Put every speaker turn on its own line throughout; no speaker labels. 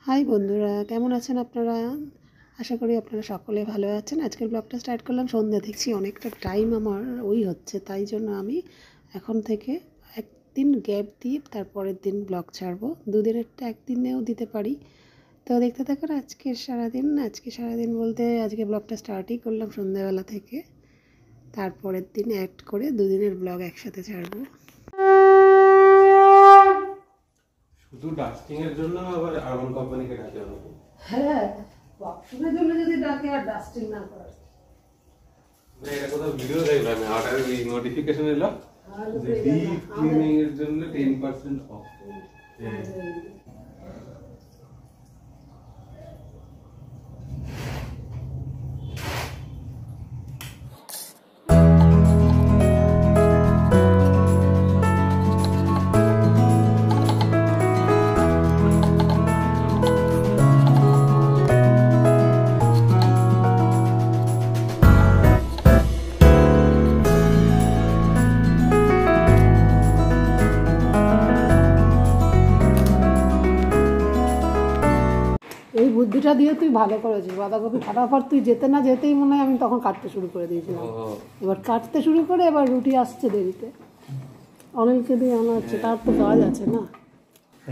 High বন্ধুরা, কেমন আছেন আপনারা? আশা করি আপনারা সকলে ভালো আছেন। আজকের ব্লগটা স্টার্ট করলাম সন্ধ্যা। দেখছি অনেকটা টাইম আমার হচ্ছে, তাই জন্য আমি এখন থেকে একদিন গ্যাপ দিয়ে তারপরের দিন ব্লগ ছাড়বো। দুদিনেরটা একদিনেও দিতে পারি। তো দেখতে থাকুন আজকে সারাদিন বলতে আজকে ব্লগটা স্টার্টই করলাম সন্ধ্যাবেলা থেকে। তারপরের দিন অ্যাড করে দুদিনের ব্লগ একসাথে ছাড়বো।
শুধু ডাস্টিং এর জন্য আবার আরমান কোম্পানিকে ডাকে হবে।
হ্যাঁ, ওয়াশরুমের জন্য যদি ডাকে আর ডাস্টিং না করে।
না, এটা কোথাও ভিডিও দেখলাম, আর এই নোটিফিকেশন এলো যে ডিপ ক্লিনিং এর জন্য 10% অফ।
এই বুদ্ধিটা দিয়ে তুই ভালো করেছিস। বাঁধাকপি কাটার পর তুই যেতে না যেতেই মনে হয় আমি তখন কাটতে শুরু করে দিয়েছিলাম। এবার কাটতে শুরু করে এবার রুটি আসছে দেরিতে। অনেককে দিয়ে আনা হচ্ছে, তার তো কাজ আছে না।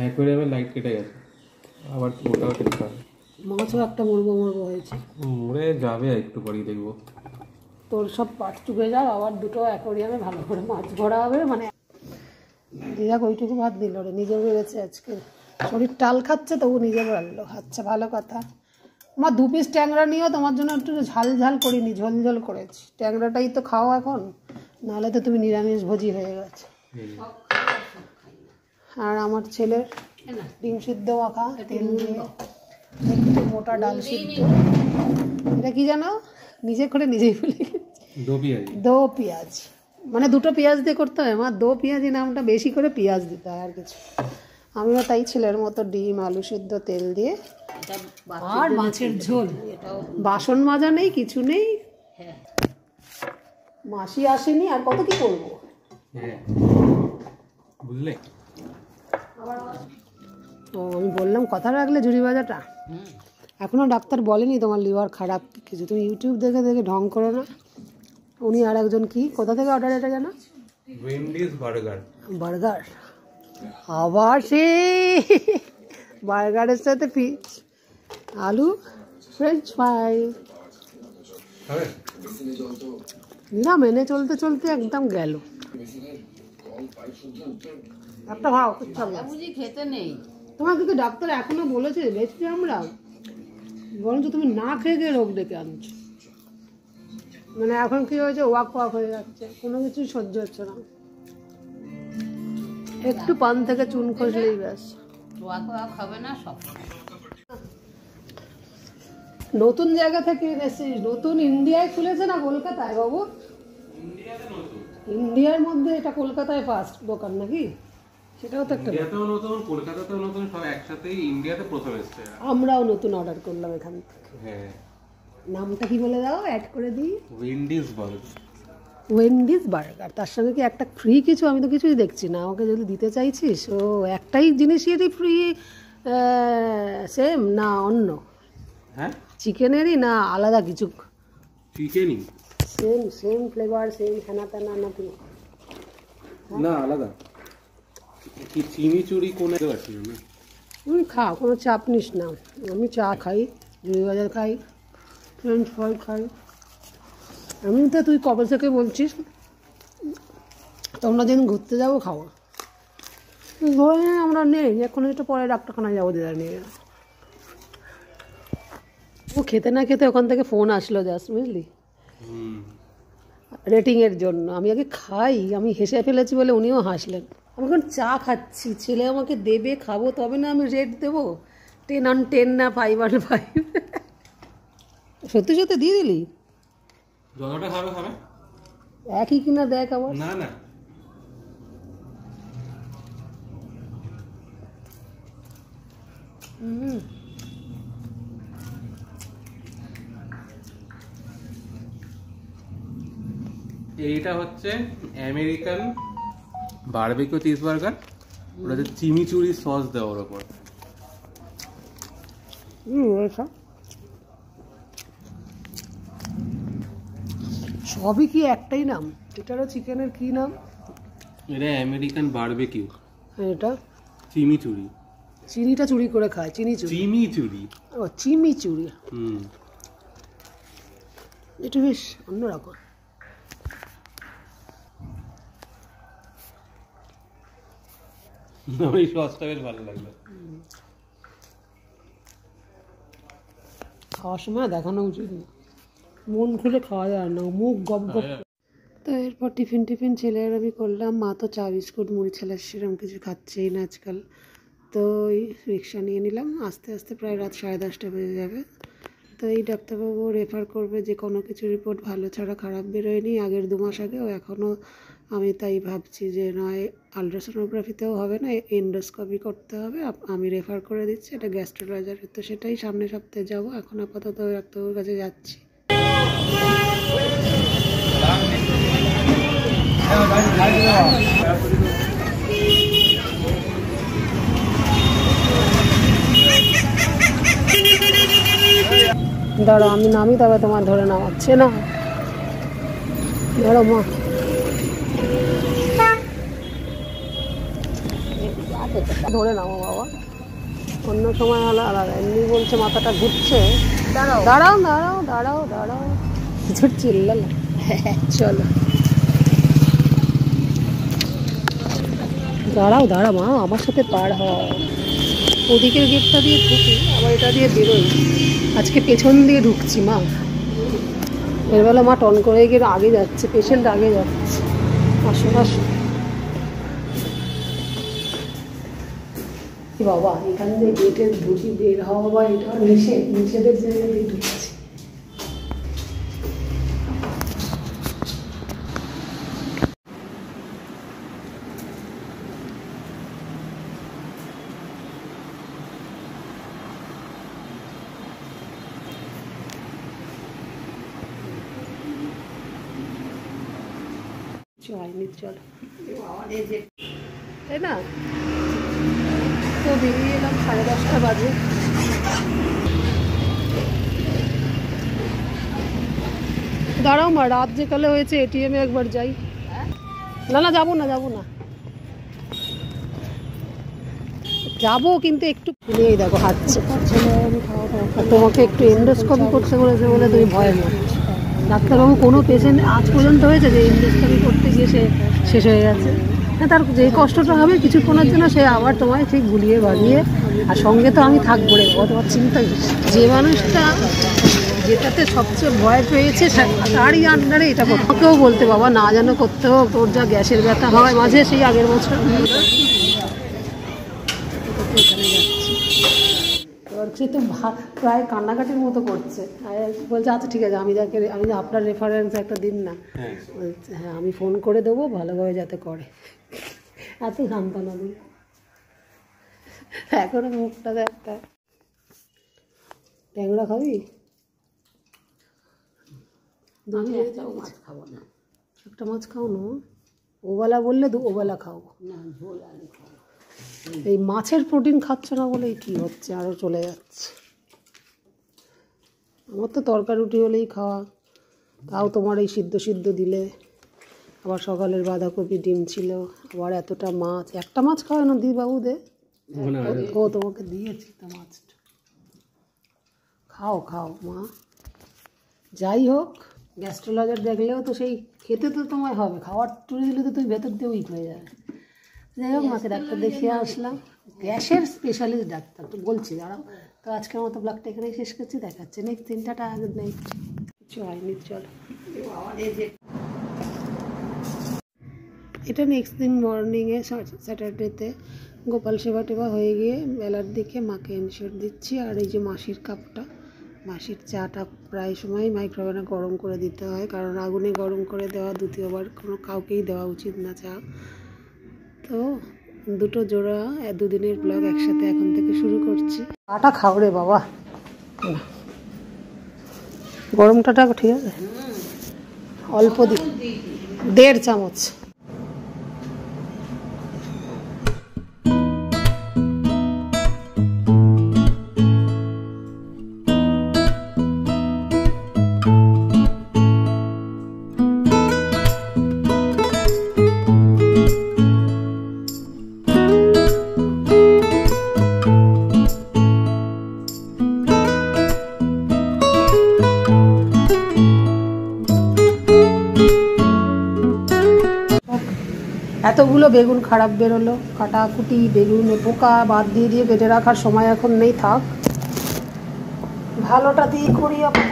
একবারে আবার লাইট কেটে গেছে, আবার ওটাও ঠিক হবে।
মাছও একটা মুরগো হয়েছে।
মরে যাবে, একটু পরেই দেখবো।
তোর সব পাট চুকে যাও, আবার দুটো অ্যাকোরিয়ামে ভালো করে মাছ ভরা হবে। মানে দিদা ওইটুকু ভাত দিল রে, নিজে বেড়েছে আজকে। শরীর টাল খাচ্ছে তবু নিজে বাড়লো, খাচ্ছে, ভালো কথা। আমার 2 পিস ট্যাংরা নিয়েও তোমার জন্য একটু ঝাল করিনি, ঝোল করেছি। ট্যাংরাটাই তো খাও এখন, নাহলে তো তুমি নিরামিষ ভোজি হয়ে গেছে। আর আমার ছেলের ডিম সিদ্ধ মাখা, তেল দিয়ে একটু মোটা ডাল সিদ্ধ। এটা কি জানো, নিজে করে নিজেই ভুলে গেছি। দো পেঁয়াজ, মানে 2টো পেঁয়াজ দিয়ে করতে হয়। আমার দো পেঁয়াজি নামটা, বেশি করে পেঁয়াজ দিতে হয় আর কিছু। আমিও তাই ছেলের মতো ডিম আলু সিদ্ধ তেল দিয়ে আর মাছের ঝোল। বাসন মাজা নেই, কিছু নেই, মাসি আসেনি, আর কত কি করবো
বুঝলে।
তো আমি বললাম কথা রাখলে ঝুড়ি ভাজাটা। এখনো ডাক্তার বলেনি তোমার লিভার খারাপ কিছু, তুমি ইউটিউব দেখে দেখে ঢং করো না। উনি আর একজন কি, কোথা থেকে অর্ডার, এটা জানো?
ওয়েন্ডিজ বার্গার।
আবার সেই বার্গারের সাথে পিচ আলু ফ্রেঞ্চ ফ্রাই। না, মেনে চলতে চলতে একদম গেল। একটা খাও,
খেতে নেই।
তোমাকে তো ডাক্তার এখনো বলেছে বেঁচে আমরা, বরঞ্চ তুমি না খেয়ে গিয়ে রোগ ডেকে আনছো। মানে এখন কি হয়েছে, ওয়াক হয়ে যাচ্ছে, কোনো কিছুই সহ্য হচ্ছে না। একটু পান থেকে চুন খসলেই ব্যাস।
হবে না সব।
নতুন জায়গা থেকে এনেছিস, নতুন ইন্ডিয়ায় খুলেছে না কলকাতায় বাবু? ইন্ডিয়ার মধ্যে এটা কলকাতায় ফার্স্ট দোকান নাকি? সেটাও তো একটা,
ইন্ডিয়াতেও নতুন, কলকাতাতেও নতুন, সব একসাথেই ইন্ডিয়াতে প্রথম এসেছে।
আমরাও নতুন অর্ডার করলাম এখান থেকে।
হ্যাঁ,
নামটা কি বলে দাও, অ্যাড করে দিই। ওয়েন্ডিজ বার্গার। তার সঙ্গে কি একটা ফ্রি কিছু? আমি তো কিছুই দেখছি না। আমাকে যদি দিতে চাইছিস, ও একটাই জিনিসই ফ্রি, সেম না অন্য?
হ্যাঁ,
চিকেনেরই না আলাদা কিছু?
চিকেনই,
সেম ফ্লেভার, সেম খানা টানা নাকি?
না আলাদা। কি চিনি চুরি কোনে আছে না?
তুমি খা, কোনো চাপ নিস না। আমি চা খাই, ঝুড়ি বাজার খাই, ফ্রেঞ্চ ফ্রাই খাই। আমি তো, তুই কবে থেকে বলছিস তোমরা যেদিন ঘুরতে যাবো খাবো, ধরে নেই আমরা নেই, এখন একটু পরে ডাক্তারখানায় যাবো দিদা নিয়ে। ও খেতে না খেতে ওখান থেকে ফোন আসলো জাস্ট, বুঝলি, রেটিংয়ের জন্য। আমি আগে খাই, আমি হেসে ফেলেছি বলে উনিও হাসলেন। আমি এখন চা খাচ্ছি, ছেলে আমাকে দেবে, খাবো, তবে না আমি রেট দেবো। 10/10 না 5/5? সত্যি সত্যি দিয়ে দিলি?
যতটা খাবে খাবে,
একই কিনা দেখ আবার।
না না, এইটা হচ্ছে আমেরিকান বারবিকিউ চিজ বার্গার, ওটাতে চিমিচুরি সস দেওয়ার ওপর।
এসব সবই কি একটাই নাম? এটারও চিকেনের কি নাম?
এটা আমেরিকান বারবিকিউ।
এটা
চিমিচুরি।
চিনিটা চুরি করে খায়, চিনি চুরি।
চিমিচুরি।
ও চিমি চুরি,
হুম।
এটা বেশ অন্যরকম।
আমার এই সসটা বেশ ভালো লাগলো।
খাওয়ার সময় দেখানো উচিত না, মন খুলে খাওয়া যায় না, মুখ গপ গপ। তো এরপর টিফিন ছেলের আমি করলাম। মা তো চা বিস্কুট মুড়ি ছেলে সেরকম কিছু খাচ্ছেই না আজকাল। তো ওই রিক্সা নিয়ে নিলাম। আস্তে আস্তে প্রায় রাত 10:30 বেজে যাবে। তো এই ডাক্তারবাবু রেফার করবে যে কোনো কিছু রিপোর্ট ভালো ছাড়া খারাপ বেরোয়নি আগের 2 মাস আগেও। এখনও আমি তাই ভাবছি যে নয় আলট্রাসোনোগ্রাফিতেও হবে না, এন্ডোস্কোপি করতে হবে। আমি রেফার করে দিচ্ছি, এটা গ্যাস্ট্রোলজারের। তো সেটাই সামনের সপ্তাহে যাবো। এখন আপাতত ডাক্তারবাবুর কাছে যাচ্ছি। দাঁড়াও আমি নামি, তবে তোমার ধরে নামাচ্ছে না। ধরো মা, ধরে নামো বাবা। অন্য সময় হলো আলাদা, এমনি বলছে মাথাটা ঘুরছে। দাঁড়াও দাঁড়াও দাঁড়াও দাঁড়াও দাঁড়াও, কিছু চিল্লালো। চলো দাঁড়াও দাঁড়াও মা, আমার সাথে পার হয়। ওদিকের গেটটা দিয়ে ঢুকি, আবার এটা দিয়ে বেরোই। আজকে পেছন দিয়ে ঢুকছি মা। এরবেলা মা টন করে গিয়ে আগে যাচ্ছে, পেশেন্ট আগে যাচ্ছে। আসো আসো বাবা, এখান দিয়ে গেটের ঢুকি বের হওয়া বা এটা নিষেধের জায়গা দিয়ে ঢুকছি। হয়নি, চলো তাই না? তো বেরিয়ে এলাম 10:30 বাজে। দাঁড়াও মা, রাত যেকালে হয়েছে, এটিএমে একবার যাই। না না যাবো না, যাবো না, যাবো কিন্তু একটু। এই দেখো হাঁটছে। তোমাকে একটু এন্ডোস্কোপি করতে বলেছে বলে তুমি ভয় পাচ্ছ। ডাক্তারবাবু কোনো পেশেন্ট আজ পর্যন্ত হয়েছে যে এন্ডোস্কোপি করতে গিয়ে সে শেষ হয়ে গেছে? হ্যাঁ, তার যে কষ্টটা হবে কিছুক্ষণের জন্য, সে আবার তোমায় ঠিক ভুলিয়ে বাড়িয়ে। আর সঙ্গে তো আমি থাকবো রে বাবা, তোমার চিন্তা। যে মানুষটা যেটাতে সবচেয়ে ভয় পেয়েছে তারই আন্ডারে এটা করতে। কেউ বলতে বাবা না যেন করতে হোক, তোর যা গ্যাসের ব্যথা হয় মাঝে, সেই আগের বছর এখানে যাচ্ছি। এবার সে তো প্রায় কান্নাকাটির মতো করছে। বলছে আচ্ছা ঠিক আছে, আমি আপনার রেফারেন্স একটা দিন না। বলছে হ্যাঁ আমি ফোন করে দেবো, ভালোভাবে যাতে করে। এত সান্ত্বনা দিই, এখনো মুখটাতে একটা। ট্যাংরা খাবি? মাছ খাবো না, একটা মাছ খাও না। ওবেলা বললে ওবেলা খাও না, ঝোল আলু খাও। এই মাছের প্রোটিন খাচ্ছ না বলেই কি হচ্ছে, আরও চলে যাচ্ছে। আমার তো তরকারি রুটি হলেই খাওয়া, তাও তোমার এই সিদ্ধ দিলে। আবার সকালের বাঁধাকপি ডিম ছিল, আবার এতটা মাছ। একটা মাছ খাওয়া না দি বাবু দে। ও তোমাকে দিয়েছি তো মাছটা, খাও খাও মা। যাই হোক, গ্যাস্ট্রোলজার দেখলেও তো সেই খেতে তো তোমায় হবে, খাওয়ার টুরে দিলে তো তুমি ভেতর দিয়ে উইক হয়ে যাবে। যাই হোক, মাকে ডাক্তার দেখিয়ে আসলাম, গ্যাসের স্পেশালিস্ট ডাক্তার। তো বলছি দাঁড়াও। তো আজকের মতো ব্লগটা এখানেই শেষ করছি, দেখাচ্ছে নেক্সট দিনটা আগে নেক্সট কিছু হয়নি। চলো, এটা নেক্সট দিন মর্নিংয়ে স্যাটারডেতে গোপাল সেবা টেবা হয়ে গিয়ে বেলার দিকে মাকে ইনশিওর দিচ্ছি। আর এই যে মাসির কাপটা, মাসির চাটা প্রায় সময় মাইক্রোওভেনে গরম করে দিতে হয়, কারণ আগুনে গরম করে দেওয়া দ্বিতীয়বার কাউকেই দেওয়া উচিত না চা। তো দুটো জোড়া 2 দিনের ব্লগ একসাথে এখন থেকে শুরু করছি। চাটা খাও রে বাবা, গরমটা ঠিক আছে, অল্প দিই, 1.5 চামচ। এতগুলো বেগুন খারাপ বেরোলো, কাটাকুটি বেগুনে পোকা বাদ দিয়ে দিয়ে কেটে রাখার সময় এখন নেই, থাক ভালোটা দিয়ে করি আপনার।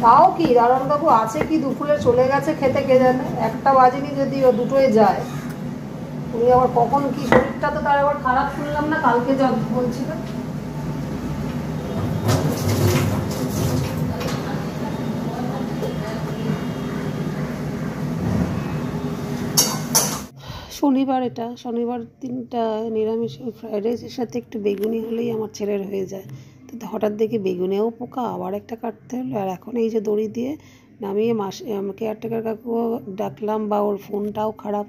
তাও কি দারুণবাবু আছে কি দুপুরে চলে গেছে খেতে, কে জানে, 1টা বাজেনি যদি ও 2টোয় যায়। উনি আবার কখন কি, শরীরটা তো তার আবার খারাপ শুনলাম না কালকে যা বলছিল। শনিবার, এটা শনিবার দিনটা নিরামিষ, ফ্রাইড রাইসের সাথে একটু বেগুনি হলেই আমার ছেলের হয়ে যায়। তো হঠাৎ দেখি বেগুনেও পোকা, আবার একটা কাটতে হলো। আর এখন এই যে দড়ি দিয়ে নামিয়ে কেয়ারটেকার কাকুও ডাকলাম, বা ওর ফোনটাও খারাপ,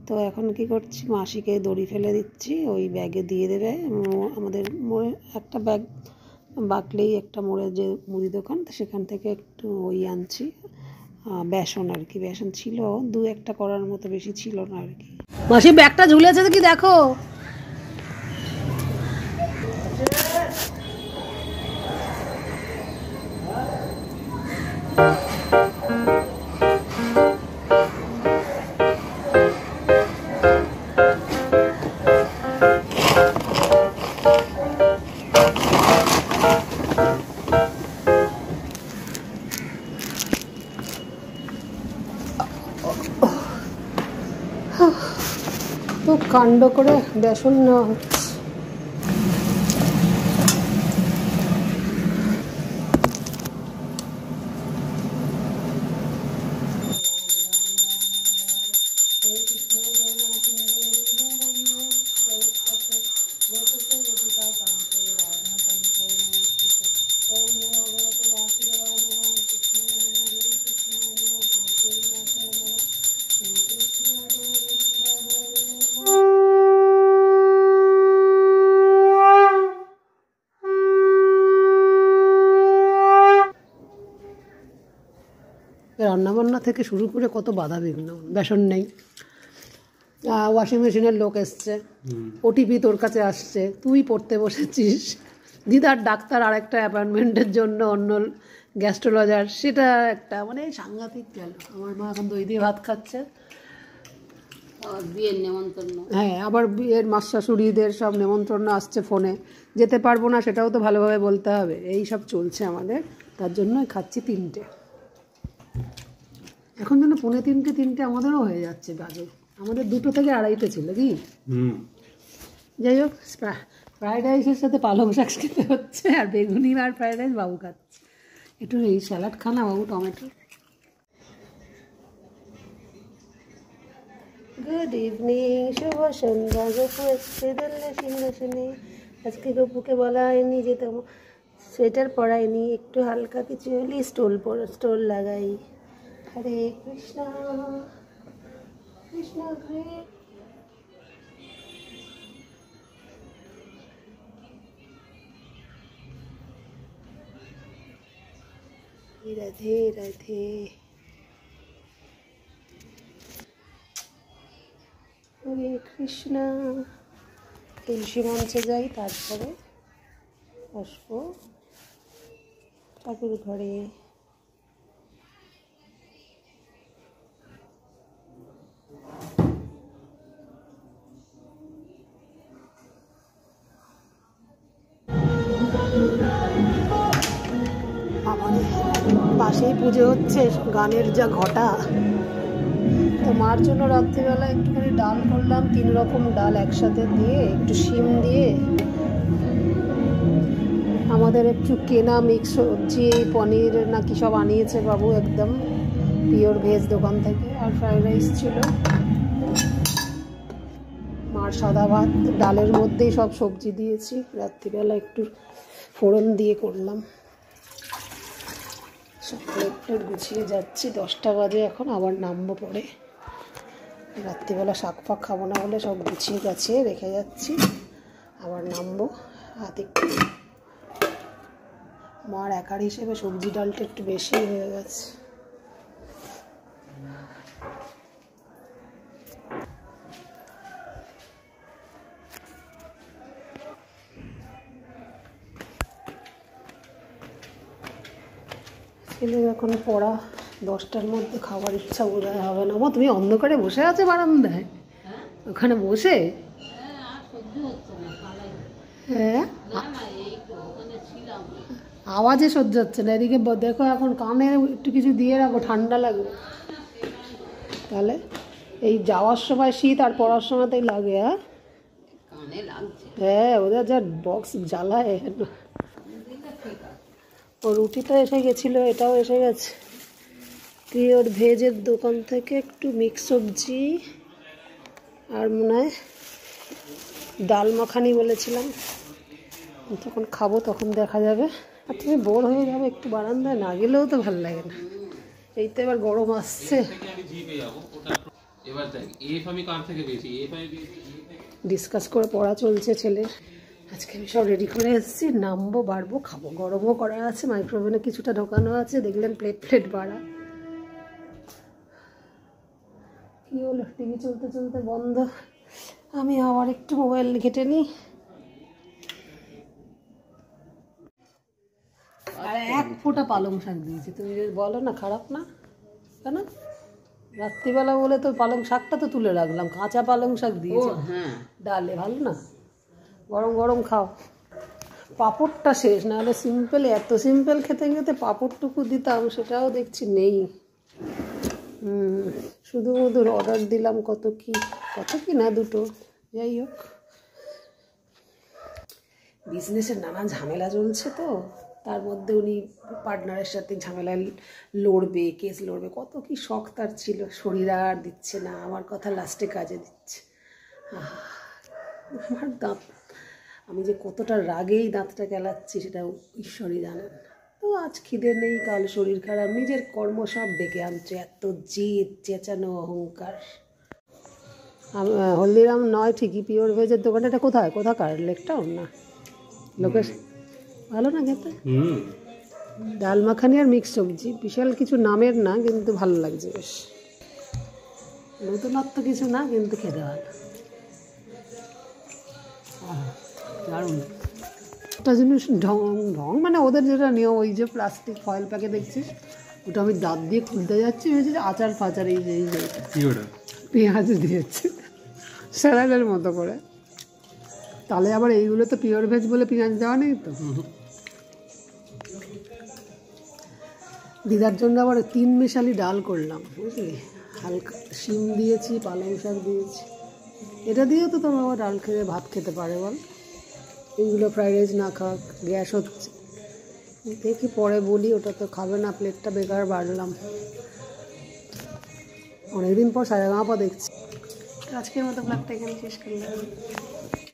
তো এখন কি করছি, মাসিকে দড়ি ফেলে দিচ্ছি, ওই ব্যাগে দিয়ে দেবে। আমাদের মোড়ে একটা ব্যাগ বাকলেই একটা মোড়ে যে মুদি দোকান, তো সেখান থেকে একটু ওই আনছি, বেসন আর কি, বেসন ছিল 2-1টা করার মতো, বেশি ছিল না আর কি। মাসি ব্যাগটা ঝুলেছে কি দেখো। খুব কাণ্ড করে বেসন নেওয়া হচ্ছে। রান্নাবান্না থেকে শুরু করে কত বাধা বিঘ্ন, বেসন নেই, ওয়াশিং মেশিনের লোক এসছে, ওটিপি তোর কাছে আসছে, তুই পড়তে বসেছিস, দিদার ডাক্তার আরেকটা অ্যাপয়েন্টমেন্টের জন্য অন্য গ্যাস্ট্রোলজার, সেটা একটা মানে সাংঘাতিক গেল। আমার মা এখন দই দিয়ে ভাত খাচ্ছে।
বিয়ের নেমন্তন্ন,
হ্যাঁ, আবার বিয়ের মাস শাশুড়িদের সব নেমন্তন্ন আসছে ফোনে, যেতে পারবো না সেটাও তো ভালোভাবে বলতে হবে, এই সব চলছে আমাদের। তার জন্যই খাচ্ছি 3টে, এখন যেন 2:45-3টে আমাদেরও হয়ে যাচ্ছে বাজে। আমাদের 2টো থেকে 2:30টে ছিল কি। যাই হোক, ফ্রাইড রাইসের সাথে পালং শাক খেতে হচ্ছে, আর বেগুনি আর ফ্রাইড রাইস বাবু খাচ্ছে। একটু এই স্যালাড খানা বাবু, টমেটো। গুড ইভিনিং, শুভ সন্ধ্যা। গপু এসছে দোলনা সিংহাসনে। আজকে গপুকে বলা হয়নি যে তোমার সোয়েটার পরায়নি, একটু হালকা কিছু হলে স্টোল লাগাই। হরে কৃষ্ণ কৃষ্ণ হরে। রাধে রাধে। হরে কৃষ্ণ। তুলসী মঞ্চে যাই, তারপরে আসবো ঠাকুর ঘরে। আমাদের পাশেই পুজো হচ্ছে, গানের যা ঘটা। তো মার জন্য রাত্রিবেলা একটুখানি ডাল করলাম, 3 রকম ডাল একসাথে দিয়ে, একটু শিম দিয়ে, আমাদের একটু কেনা মিক্স সবজি, পনির নাকি সব আনিয়েছে বাবু, একদম পিওর ভেজ দোকান থেকে। আর ফ্রাইড রাইস ছিল, মার সাদা ভাত, ডালের মধ্যেই সব সবজি দিয়েছি। রাত্রিবেলা একটু ফোড়ন দিয়ে করলাম। সকালে একটু গুছিয়ে যাচ্ছি, 10টা বাজে এখন, আবার নামবো পরে। রাত্রিবেলা শাক ফাক খাবো না বলে সব গুছিয়ে গাছিয়ে রেখে যাচ্ছি, আবার নামবো। হাতে একটু মার একার হিসেবে সবজি ডালটা একটু বেশি হয়ে গেছে। ছেলের এখন পড়া 10টার মধ্যে খাবার ইচ্ছা বোধ হয় হবে না। তুমি অন্ধকারে বসে আছো বারান্দায়
হ্যাঁ
ওখানে বসে?
হ্যাঁ আর সহ্য হচ্ছে না পালাই
হ্যাঁ,
না না এই তো ওখানে ছিলাম
আওয়াজে সহ্য হচ্ছে না। এদিকে দেখো এখন কানে একটু কিছু দিয়ে রাখো, ঠান্ডা লাগবে। তাহলে এই যাওয়ার সময় শীত আর পড়ার সময় তাই লাগে। হ্যাঁ
কানে লাগছে
হ্যাঁ, ওদের যা বক্স জ্বালায়। ও রুটিটা এসে গেছিলো, এটাও এসে গেছে। পিওর ভেজের দোকান থেকে একটু মিক্স সবজি আর মনে হয় ডাল মাখানি বলেছিলাম। যখন খাবো তখন দেখা যাবে। আর তুমি বোর হয়ে যাবে, একটু বারান্দায় না গেলেও তো ভালো লাগে না। এই তো এবার গরম আসছে, ডিসকাস করে পড়া চলছে ছেলের। আজকে আমি সব রেডি করে এসেছি, নামবো, বাড়বো, খাবো। গরমও করা আছে, মাইক্রোওভেনে কিছুটা ঢোকানো আছে, দেখলেন প্লেট বাড়া। কি হলো, টিভি চলতে চলতে বন্ধ। আমি আবার একটু মোবাইল ঘেটে নিই। আর 1 ফোঁটা পালং শাক দিয়েছি, তুমি যদি বলো না খারাপ না কেন? রাত্রিবেলা বলে তো পালং শাকটা তো তুলে রাখলাম, কাঁচা পালং শাক দিয়েছি
হ্যাঁ
ডালে, ভালো না? গরম গরম খাও। পাঁপড়টা শেষ, নাহলে সিম্পল, এত সিম্পল খেতে খেতে পাঁপড়টুকু দিতাম, সেটাও দেখছি নেই। শুধু অর্ডার দিলাম কত কি না, 2টো। যাই হোক, বিজনেসের নানা ঝামেলা চলছে তো, তার মধ্যে উনি পার্টনারের সাথে ঝামেলা লড়বে, কেস লড়বে, কত কি শখ তার ছিল। শরীর আর দিচ্ছে না, আমার কথা লাস্টে কাজে দিচ্ছে। আমার দাঁত, আমি যে কতটা রাগেই দাঁতটা কেলাচ্ছি সেটা ঈশ্বরই জানেন। তো আজ খিদে নেই, কাল শরীর খারাপ, নিজের কর্ম সব ডেকে আনছে, এত জেদ, চেঁচানো, অহংকার। হলদিরাম নয় ঠিকই, পিওর ভেজের দোকান। এটা কোথাকার? লেকটাউন না? লোকেশন ভালো না খেতে? ডাল মাখানি আর মিক্স সবজি, বিশাল কিছু নামের না, কিন্তু ভালো লাগছে বেশ। নতুনত্ব কিছু না, কিন্তু খেতে ভালো। দারুণ একটা জিনিস, ঢং মানে ওদের যেটা নিয়ম, ওই যে প্লাস্টিক ফয়েল প্যাকে দেখছিস, ওটা আমি দাঁত দিয়ে খুলতে যাচ্ছি, ভেবেছি যে আচার ফাচার, এই যে পেঁয়াজ দিয়েছে স্যালাডের মতো করে। তাহলে আবার এইগুলো তো পিওর ভেজ বলে পেঁয়াজ দেওয়া নেই তো। দিদার জন্য আবার 3 মেশালি ডাল করলাম, বুঝলি? হালকা শিম দিয়েছি, পালং শাক দিয়েছি। এটা দিয়েও তো তোমার আবার ডাল খেয়ে ভাত খেতে পারে বল। এইগুলো ফ্রাইড রাইস না খাক, গ্যাস হচ্ছে। দেখি পরে বলি, ওটা তো খাবে না, প্লেটটা বেকার বাড়লাম। অনেকদিন পর সারেগামাপা দেখছি। আজকের মতো ব্লগটা এখানে শেষ করলাম।